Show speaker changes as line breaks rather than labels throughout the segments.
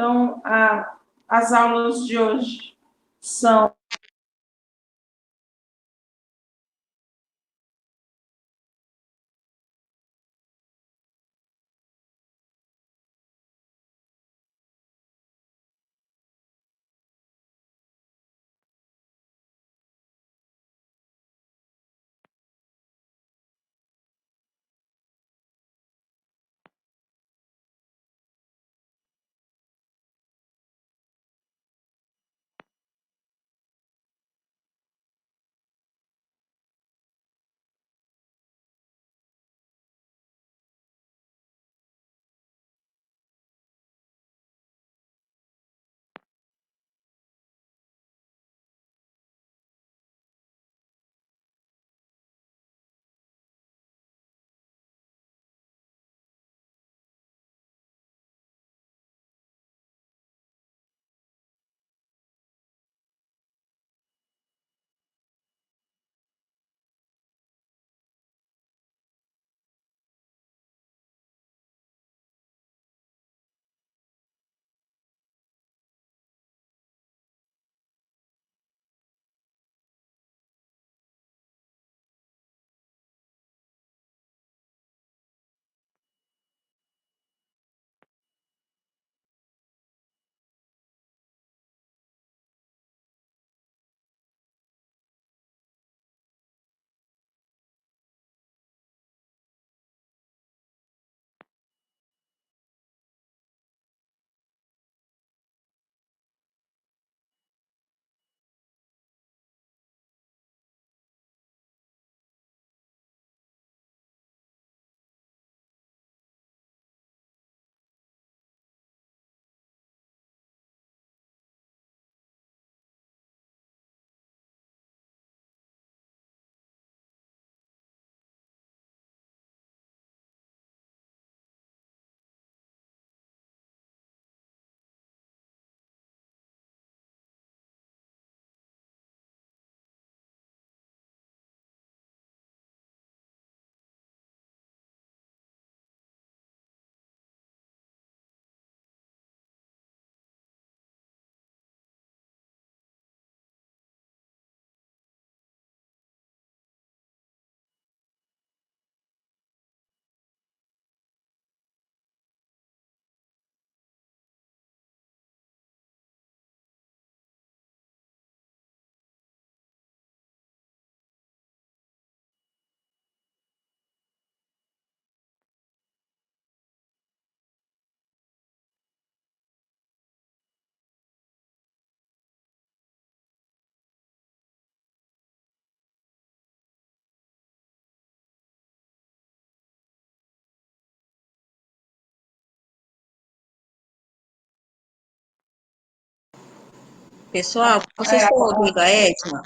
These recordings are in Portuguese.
Então, as aulas de hoje são
Pessoal, vocês estão ouvindo a Edna?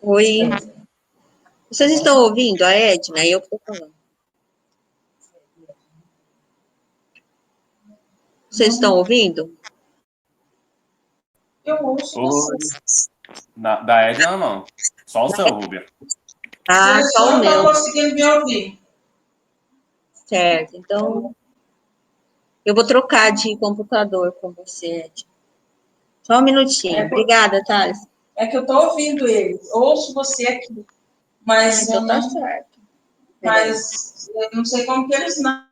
Oi. Vocês estão ouvindo a Edna? Eu estou falando. Vocês estão ouvindo?
Eu ouço vocês.
Da Edna, não. Só o seu, Rúbia.
Ah,
Você
só
só
o
não está
meu.
conseguindo me ouvir.
Certo. Então, eu vou trocar de computador com você, Edna. Só um minutinho. Obrigada, Thales.
É que eu estou ouvindo ele. Ouço você aqui. Mas
Então tá certo.
Mas eu não sei como que eles não.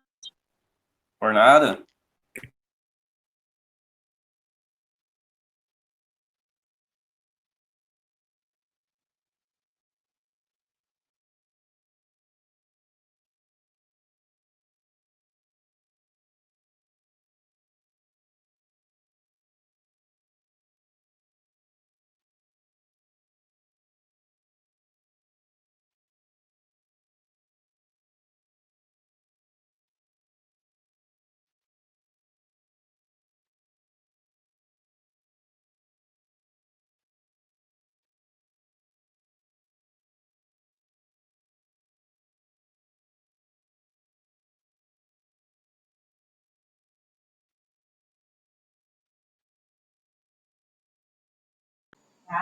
Por nada.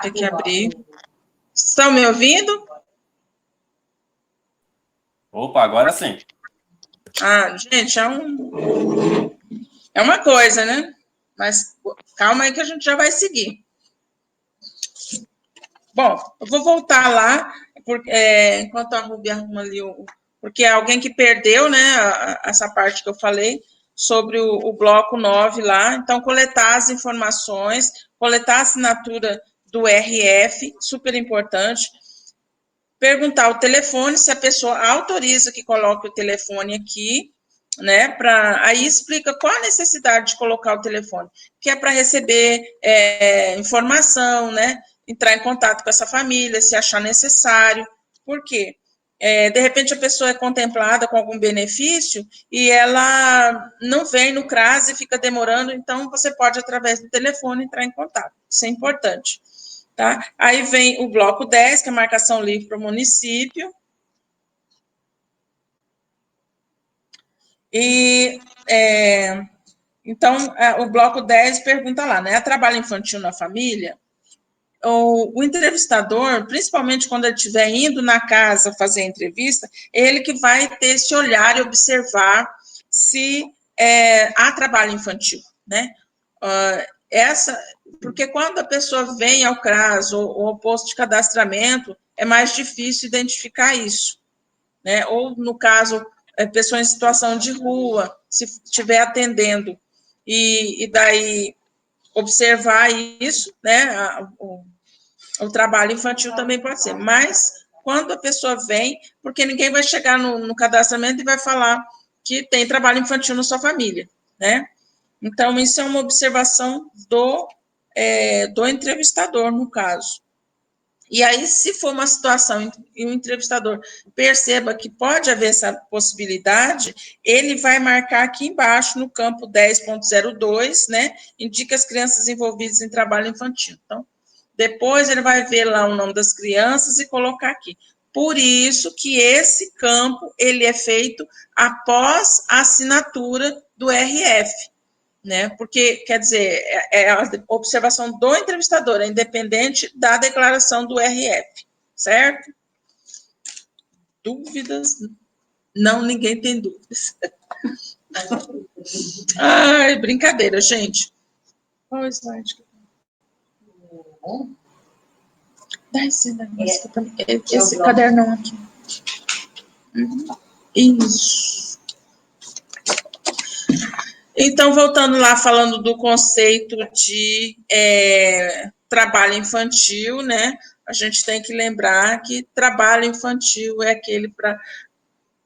Tem que abrir. Estão me ouvindo?
Opa, agora sim.
Ah, gente, é uma coisa, né? Mas calma aí que a gente já vai seguir. Bom, eu vou voltar lá, enquanto a Ruby arruma ali, porque é alguém que perdeu, né, essa parte que eu falei, sobre o bloco 9 lá. Então, coletar as informações, coletar a assinatura do RF, super importante. Perguntar o telefone, se a pessoa autoriza que coloque o telefone aqui, né? Aí explica qual a necessidade de colocar o telefone, que é para receber informação, né? Entrar em contato com essa família, se achar necessário. Por quê? De repente a pessoa é contemplada com algum benefício e ela não vem no CRAS e fica demorando, então você pode, através do telefone, entrar em contato. Isso é importante. Tá? Aí vem o bloco 10, que é a marcação livre para o município. Então, o bloco 10 pergunta lá, né? Trabalho infantil na família? O entrevistador, principalmente quando ele estiver indo na casa fazer a entrevista, ele que vai ter esse olhar e observar se há trabalho infantil, né? Porque quando a pessoa vem ao CRAS ou ao posto de cadastramento, é mais difícil identificar isso, né? Ou, no caso, pessoa em situação de rua, se estiver atendendo, e daí observar isso, né? O trabalho infantil também pode ser, mas quando a pessoa vem, porque ninguém vai chegar no cadastramento e vai falar que tem trabalho infantil na sua família, né? Então, isso é uma observação do entrevistador, no caso. E aí, se for uma situação e o entrevistador perceba que pode haver essa possibilidade, ele vai marcar aqui embaixo, no campo 10.02, né? Indica as crianças envolvidas em trabalho infantil. Então, depois ele vai ver lá o nome das crianças e colocar aqui. Por isso que esse campo, ele é feito após a assinatura do RF, né? Porque, quer dizer, é a observação do entrevistador, é independente da declaração do RF, certo? Dúvidas? Não, ninguém tem dúvidas. Ai, brincadeira, gente. Qual slide? Dá esse negócio também. Esse cadernão aqui. Isso. Então, voltando lá, falando do conceito de trabalho infantil, né? A gente tem que lembrar que trabalho infantil é aquele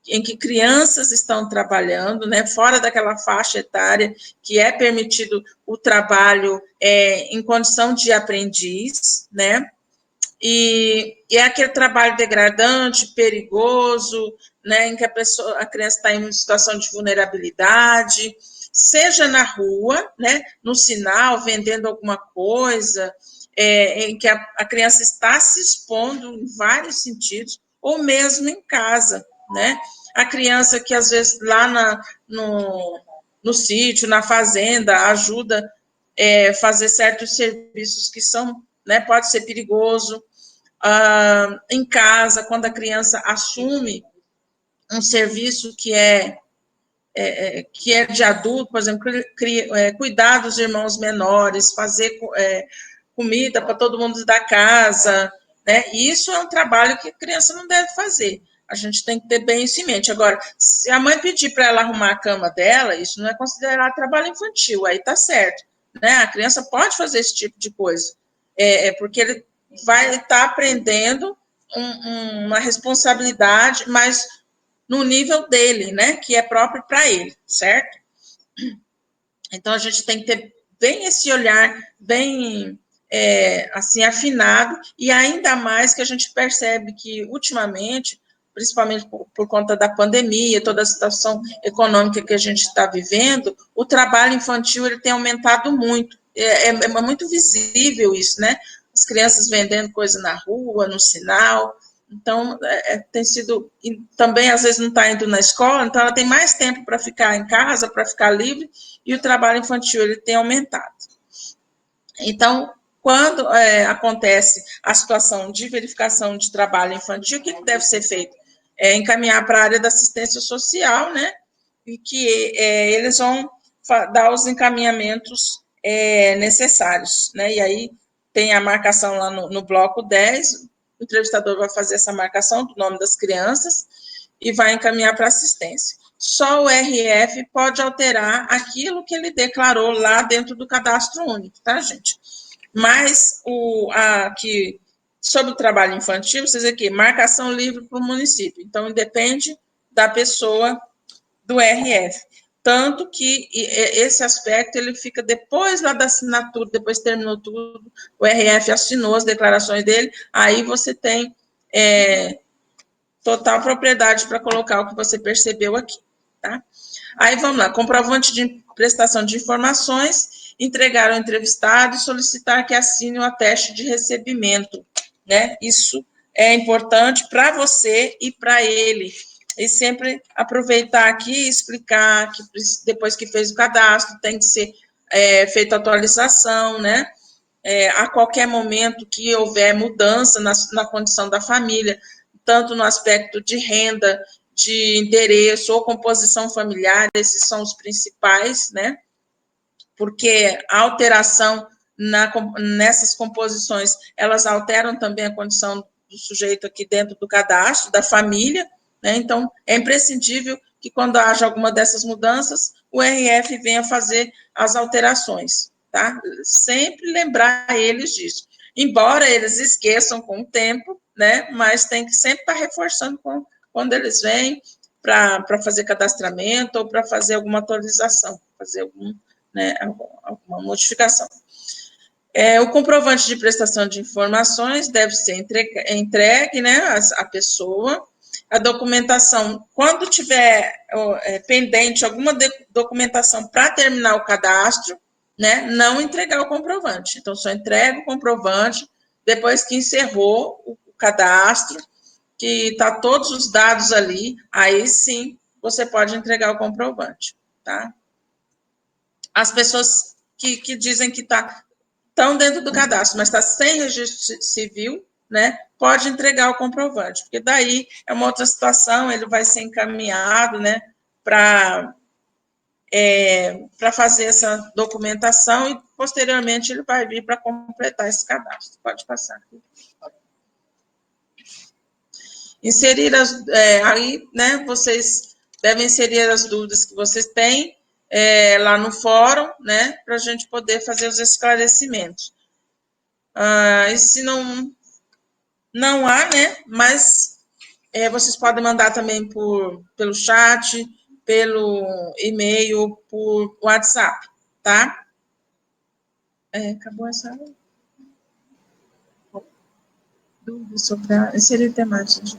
em que crianças estão trabalhando, né? Fora daquela faixa etária que é permitido o trabalho em condição de aprendiz, né? E é aquele trabalho degradante, perigoso, né, em que a criança está em uma situação de vulnerabilidade, seja na rua, né, no sinal, vendendo alguma coisa, em que a criança está se expondo em vários sentidos, ou mesmo em casa, né? A criança que, às vezes, lá no sítio, na fazenda, ajuda fazer certos serviços que são, né, pode ser perigoso. Em casa, quando a criança assume um serviço que é de adulto, por exemplo, cuidar dos irmãos menores, fazer comida para todo mundo da casa, né? E isso é um trabalho que a criança não deve fazer. A gente tem que ter bem isso em mente. Agora, se a mãe pedir para ela arrumar a cama dela, isso não é considerado trabalho infantil, aí tá certo, né? A criança pode fazer esse tipo de coisa, porque ele vai estar aprendendo uma responsabilidade, mas no nível dele, né, que é próprio para ele, certo? Então, a gente tem que ter bem esse olhar, bem, assim, afinado, e ainda mais que a gente percebe que, ultimamente, principalmente por conta da pandemia, toda a situação econômica que a gente está vivendo, o trabalho infantil ele tem aumentado muito. É muito visível isso, né? As crianças vendendo coisa na rua, no sinal. Então, tem sido. Também, às vezes, não está indo na escola, então ela tem mais tempo para ficar em casa, para ficar livre, e o trabalho infantil ele tem aumentado. Então, quando acontece a situação de verificação de trabalho infantil, o que deve ser feito? Encaminhar para a área da assistência social, né? E que eles vão dar os encaminhamentos necessários, né? E aí tem a marcação lá no bloco 10, o entrevistador vai fazer essa marcação do nome das crianças e vai encaminhar para assistência. Só o RF pode alterar aquilo que ele declarou lá dentro do cadastro único, tá, gente? Mas aqui, sobre o trabalho infantil, vocês aqui, marcação livre para o município. Então, independe da pessoa do RF. Tanto que esse aspecto ele fica depois lá da assinatura, depois terminou tudo, o RF assinou as declarações dele, aí você tem total propriedade para colocar o que você percebeu aqui, tá? Aí vamos lá, comprovante de prestação de informações, entregar ao entrevistado e solicitar que assine o ateste de recebimento, né? Isso é importante para você e para ele. E sempre aproveitar aqui e explicar que depois que fez o cadastro tem que ser feita atualização, né? A qualquer momento que houver mudança na condição da família, tanto no aspecto de renda, de endereço ou composição familiar, esses são os principais, né? Porque a alteração nessas composições, elas alteram também a condição do sujeito aqui dentro do cadastro, da família, né? Então, é imprescindível que quando haja alguma dessas mudanças, o RF venha fazer as alterações, tá? Sempre lembrar eles disso. Embora eles esqueçam com o tempo, né? Mas tem que sempre estar reforçando quando eles vêm para fazer cadastramento ou para fazer alguma atualização, fazer alguma modificação. O comprovante de prestação de informações deve ser entregue, né, à pessoa. A documentação, quando tiver pendente alguma documentação para terminar o cadastro, né, não entregar o comprovante. Então, só entrega o comprovante depois que encerrou o cadastro, que está todos os dados ali, aí sim você pode entregar o comprovante, tá? As pessoas que dizem que estão dentro do cadastro, mas está sem registro civil, né, pode entregar o comprovante, porque daí é uma outra situação, ele vai ser encaminhado, né, para fazer essa documentação e, posteriormente, ele vai vir para completar esse cadastro. Pode passar. Inserir aí, né, vocês devem inserir as dúvidas que vocês têm lá no fórum, né, para a gente poder fazer os esclarecimentos. E se não há, né, mas vocês podem mandar também pelo chat, pelo e-mail, por WhatsApp, tá? Acabou essa dúvida sobre inserir temática de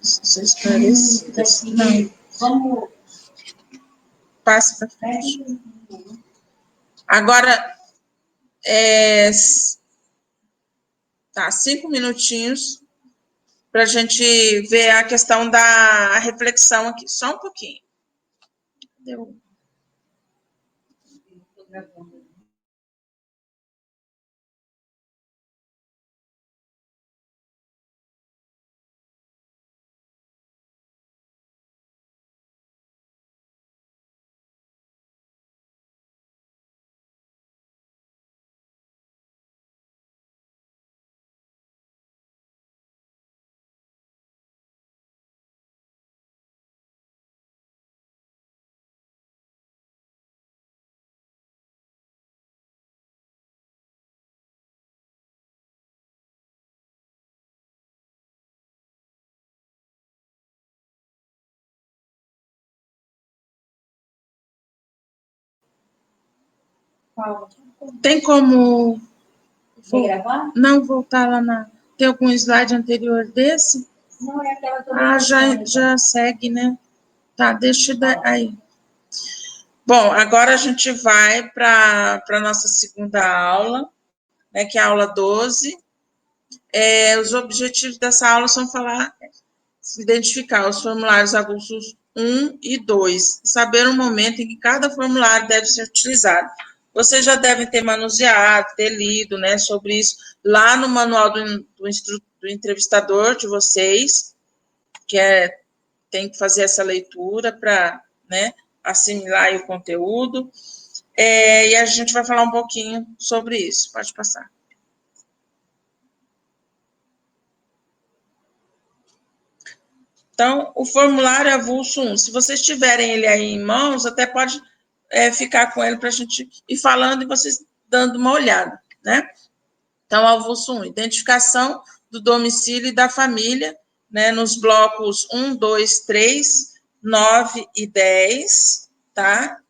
esclarecidas. Não.
Vamos.
Passe para frente. Agora, Tá, 5 minutinhos para a gente ver a questão da reflexão aqui. Só um pouquinho. Deu. Tem como não voltar lá na... Tem algum slide anterior desse?
Não, é aquela também.
Já segue, né? Tá, deixa aí. Bom, agora a gente vai para a nossa segunda aula, né, que é a aula 12. Os objetivos dessa aula são identificar os formulários avulsos 1 e 2, saber o momento em que cada formulário deve ser utilizado. Vocês já devem ter manuseado, ter lido, né, sobre isso lá no manual do entrevistador de vocês, que tem que fazer essa leitura para, né, assimilar aí o conteúdo. E a gente vai falar um pouquinho sobre isso. Pode passar. Então, o formulário avulso 1, se vocês tiverem ele aí em mãos, até pode ficar com ele para a gente ir falando e vocês dando uma olhada, né? Então, avulso 1, identificação do domicílio e da família, né, nos blocos 1, 2, 3, 9 e 10, tá?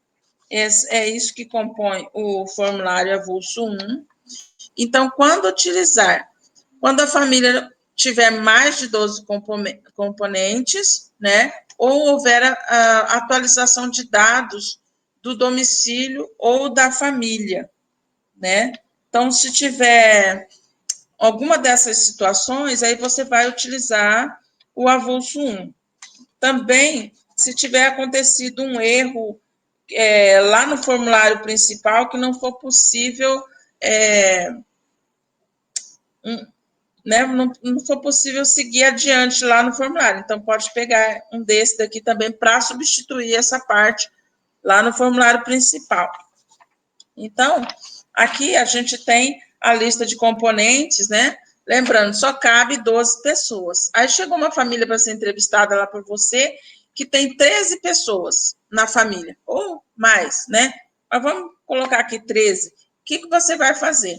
É isso que compõe o formulário avulso 1. Então, quando a família tiver mais de 12 componentes, né, ou houver a atualização de dados do domicílio ou da família, né? Então, se tiver alguma dessas situações, aí você vai utilizar o avulso 1. Também, se tiver acontecido um erro lá no formulário principal, que não for possível né, não for possível seguir adiante lá no formulário. Então, pode pegar um desse daqui também para substituir essa parte lá no formulário principal. Então, aqui a gente tem a lista de componentes, né? Lembrando, só cabe 12 pessoas. Aí chegou uma família para ser entrevistada lá por você, que tem 13 pessoas na família, ou mais, né? Mas vamos colocar aqui 13. O que você vai fazer?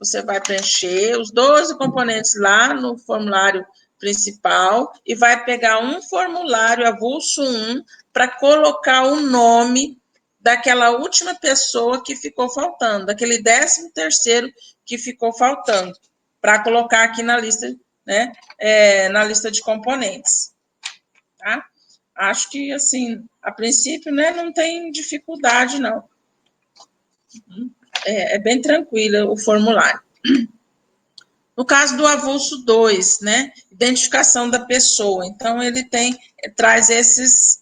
Você vai preencher os 12 componentes lá no formulário principal e vai pegar um formulário avulso 1 para colocar o nome daquela última pessoa que ficou faltando, daquele 13º que ficou faltando, para colocar aqui na lista, né, na lista de componentes. Tá? Acho que, assim, a princípio, né, não tem dificuldade, não. É bem tranquilo o formulário. No caso do avulso 2, né, identificação da pessoa. Então, ele traz essas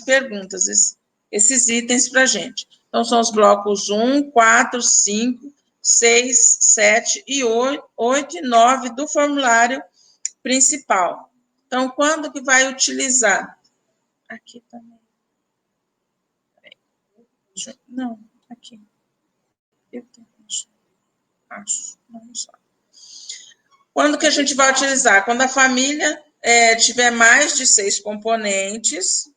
perguntas, esses itens para a gente. Então, são os blocos 1, 4, 5, 6, 7 e 8 e 9 do formulário principal. Então, quando que vai utilizar? Aqui também. Não, aqui. Eu tenho. Acho, não só. Quando que a gente vai utilizar? Quando a família tiver mais de 6 componentes.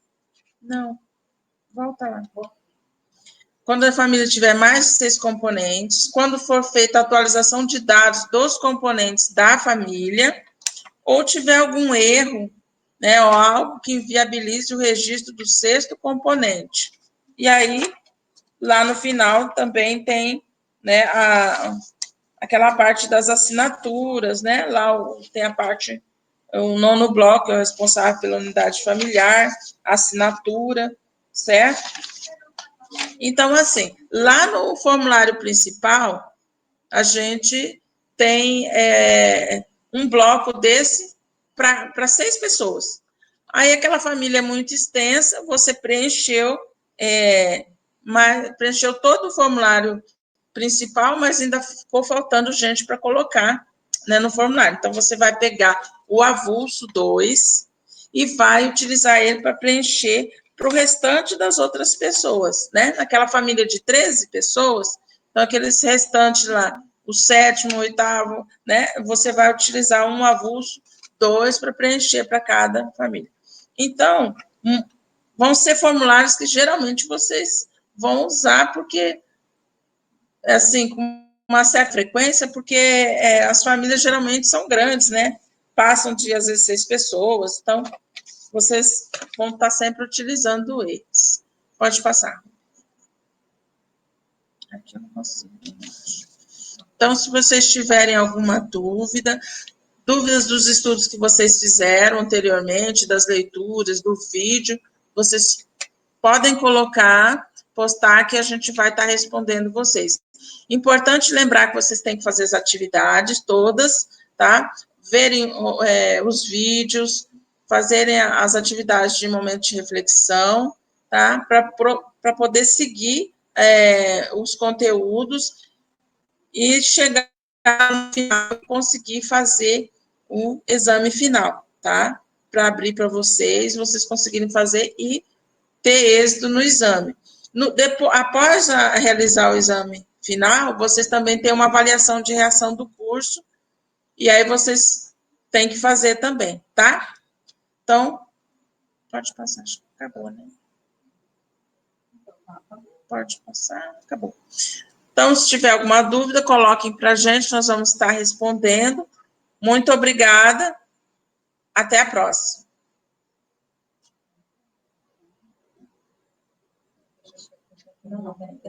Não, volta lá. Quando a família tiver mais de 6 componentes, quando for feita a atualização de dados dos componentes da família, ou tiver algum erro, né, ou algo que inviabilize o registro do 6º componente. E aí, lá no final, também tem, né, aquela parte das assinaturas, né? Lá tem a parte, o 9º bloco é o responsável pela unidade familiar, assinatura, certo? Então, assim, lá no formulário principal, a gente tem um bloco desse para 6 pessoas. Aí aquela família é muito extensa, você preencheu todo o formulário principal, mas ainda ficou faltando gente para colocar, né, no formulário. Então, você vai pegar o avulso 2 e vai utilizar ele para preencher para o restante das outras pessoas, né? Naquela família de 13 pessoas, então, aqueles restantes lá, o 7º, o 8º, né? Você vai utilizar um avulso 2 para preencher para cada família. Então, vão ser formulários que geralmente vocês vão usar, porque, assim, com uma certa frequência, porque as famílias geralmente são grandes, né? Passam de, às vezes, 6 pessoas, então, vocês vão estar sempre utilizando eles. Pode passar. Aqui eu não consigo. Então, se vocês tiverem alguma dúvida, dúvidas dos estudos que vocês fizeram anteriormente, das leituras, do vídeo, vocês podem colocar, postar, que a gente vai estar respondendo vocês. Importante lembrar que vocês têm que fazer as atividades todas, tá? Verem os vídeos, fazerem as atividades de momento de reflexão, tá? Para poder seguir os conteúdos e chegar no final e conseguir fazer o exame final, tá? Para abrir para vocês conseguirem fazer e ter êxito no exame. Após realizar o exame final, vocês também têm uma avaliação de reação do curso, e aí vocês têm que fazer também, tá? Então, pode passar, acho que acabou, né? Pode passar, acabou. Então, se tiver alguma dúvida, coloquem para a gente, nós vamos estar respondendo. Muito obrigada, até a próxima.
Não, peraí.